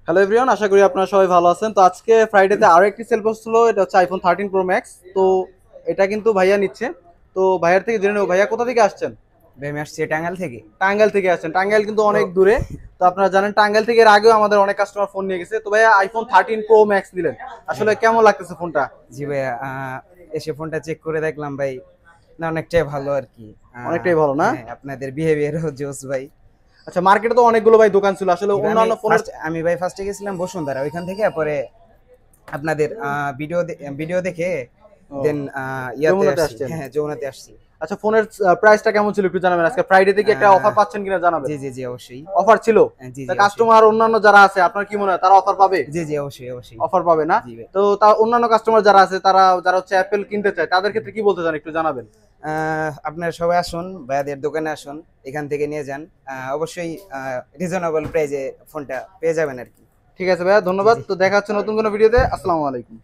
Hello everyone, আশা করি আপনারা সবাই ভালো আছেন। তো আজকে ফ্রাইডেতে আরো একটি সেল পড়ছিল, এটা হচ্ছে আইফোন 13 প্রো ম্যাক্স। তো এটা কিন্তু ভাইয়া নিচ্ছে। তো ভাইয়ার থেকে জেনে নেবো, ভাইয়া কোথা থেকে আসছেন? ভাই আমি আসছি টাঙ্গাইল থেকে। টাঙ্গাইল থেকে আসছেন? টাঙ্গাইল কিন্তু তো অনেক দূরে। তো আপনারা জানেন টাঙ্গাইল থেকে এর আগেও আমাদের অনেক কাস্টমার ফোন নিয়ে গেছে। তো ভাইয়া আইফোন 13 প্রো ম্যাক্স দিলেন, আসলে হ্যাঁ, কেমন লাগতেছে ফোনটা? জি ভাইয়া, এসে ফোনটা চেক করে দেখলাম ভাই, না অনেকটাই ভালো আর কি। অনেকটাই ভালো না? হ্যাঁ, আপনাদের বিহেভিয়ারও জোস ভাই। আচ্ছা, মার্কেটে তো অনেকগুলো ভাই দোকান ছিল, আসলে জি ভাই, অন্যান্য ফোনের। আমি ভাই ফার্স্টে গেছিলাম বসুন্ধরা, ওইখান থেকে পরে আপনাদের ভিডিও দেখে ও, দেন ইয়াতে যমুনাতে আসছি। আসছেন? হ্যাঁ, যমুনাতে আসছি। আচ্ছা, ফোনের প্রাইসটা কেমন ছিল একটু জানাবেন, আজকে ফ্রাইডে থেকে একটা আহ, অফার পাচ্ছেন কিনা জানাবেন। জি জি জি, অবশ্যই। অফার ছিল? জি তা জি, অবশ্যই। কাস্টমার অন্যান্য যারা আছে আপনার কি মনে হয় তারা অফার পাবে? জি জি, অবশ্যই অবশ্যই। অফার পাবে না? জি ভাই। তো তা অন্যান্য কাস্টমার যারা আছে, তারা যারা হচ্ছে অ্যাপেল কিনতে চায়, তাদের ক্ষেত্রে কি বলতে চান একটু জানাবেন। আপনারা সবাই আসুন, ভাইয়াদের দোকানে আসুন, এখান থেকে নিয়ে যান। অবশ্যই রিজনেবল প্রাইজে ফোনটা পেয়ে যাবেন আর কি। ঠিক আছে ভাইয়া, জি ধন্যবাদ। জি। তো দেখা হচ্ছে নতুন কোনো ভিডিওতে। আসসালামু আলাইকুম।